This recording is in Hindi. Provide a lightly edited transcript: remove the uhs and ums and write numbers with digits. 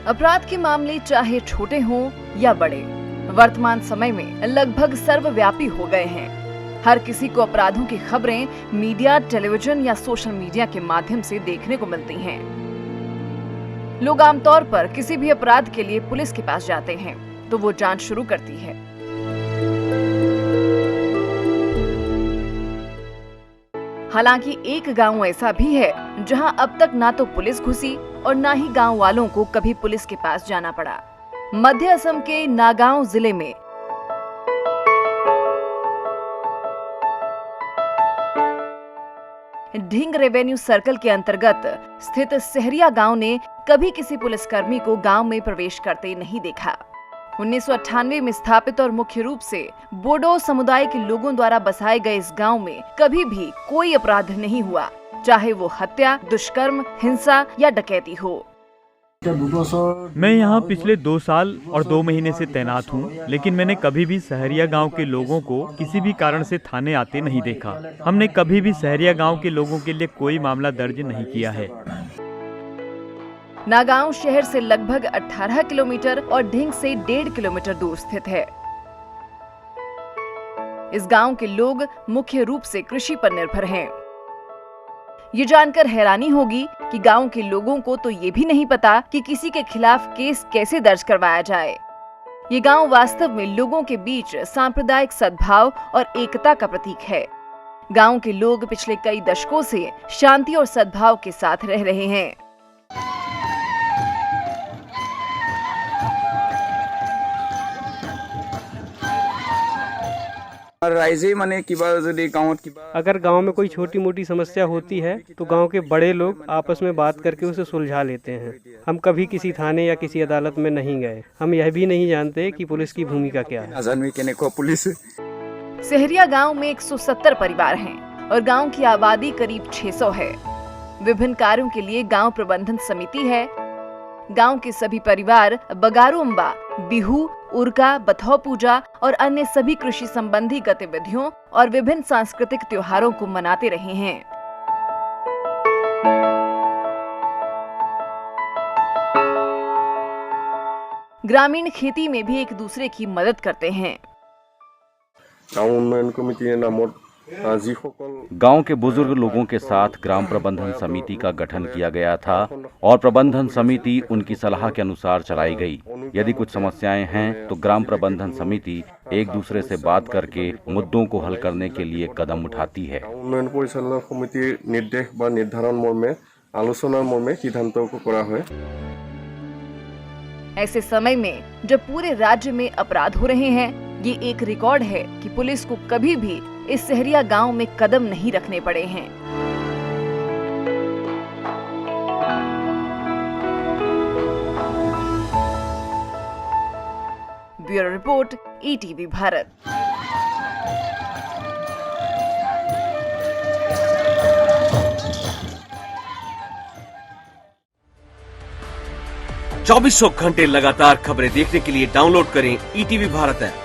अपराध के मामले चाहे छोटे हों या बड़े, वर्तमान समय में लगभग सर्वव्यापी हो गए हैं। हर किसी को अपराधों की खबरें मीडिया, टेलीविजन या सोशल मीडिया के माध्यम से देखने को मिलती हैं। लोग आमतौर पर किसी भी अपराध के लिए पुलिस के पास जाते हैं तो वो जांच शुरू करती है। हालांकि एक गांव ऐसा भी है जहां अब तक ना तो पुलिस घुसी और ना ही गांव वालों को कभी पुलिस के पास जाना पड़ा। मध्य असम के नागांव जिले में ढिंग रेवेन्यू सर्कल के अंतर्गत स्थित सहरिया गांव ने कभी किसी पुलिसकर्मी को गांव में प्रवेश करते नहीं देखा। 1998 में स्थापित और मुख्य रूप से बोडो समुदाय के लोगों द्वारा बसाए गए इस गांव में कभी भी कोई अपराध नहीं हुआ, चाहे वो हत्या, दुष्कर्म, हिंसा या डकैती हो। मैं यहाँ पिछले 2 साल और 2 महीने से तैनात हूँ, लेकिन मैंने कभी भी सहरिया गांव के लोगों को किसी भी कारण से थाने आते नहीं देखा। हमने कभी भी सहरिया गांव के लोगों के लिए कोई मामला दर्ज नहीं किया है। नागांव शहर से लगभग 18 किलोमीटर और ढिंग से 1.5 किलोमीटर दूर स्थित है। इस गांव के लोग मुख्य रूप से कृषि पर निर्भर हैं। ये जानकर हैरानी होगी कि गांव के लोगों को तो ये भी नहीं पता कि किसी के खिलाफ केस कैसे दर्ज करवाया जाए। ये गांव वास्तव में लोगों के बीच सांप्रदायिक सद्भाव और एकता का प्रतीक है। गांव के लोग पिछले कई दशकों से शांति और सद्भाव के साथ रह रहे हैं। अगर गांव में कोई छोटी मोटी समस्या होती है तो गांव के बड़े लोग आपस में बात करके उसे सुलझा लेते हैं। हम कभी किसी थाने या किसी अदालत में नहीं गए। हम यह भी नहीं जानते कि पुलिस की भूमिका क्या है। सहरिया गांव में 170 परिवार हैं और गांव की आबादी करीब 600 है। विभिन्न कार्यों के लिए गांव प्रबंधन समिति है। गांव के सभी परिवार बगारू अम्बा, बिहू, उर्का, बथौ पूजा और अन्य सभी कृषि संबंधी गतिविधियों और विभिन्न सांस्कृतिक त्योहारों को मनाते रहे हैं। ग्रामीण खेती में भी एक दूसरे की मदद करते हैं। गांव के बुजुर्ग लोगों के साथ ग्राम प्रबंधन समिति का गठन किया गया था और प्रबंधन समिति उनकी सलाह के अनुसार चलाई गई। यदि कुछ समस्याएं हैं तो ग्राम प्रबंधन समिति एक दूसरे से बात करके मुद्दों को हल करने के लिए कदम उठाती है। ऐसे समय में जब पूरे राज्य में अपराध हो रहे हैं, ये एक रिकॉर्ड है कि पुलिस को कभी भी इस सहरिया गांव में कदम नहीं रखने पड़े हैं। Bureau report, ETV Bharat. चौबीसों घंटे लगातार खबरें देखने के लिए डाउनलोड करें ईटीवी भारत ऐप।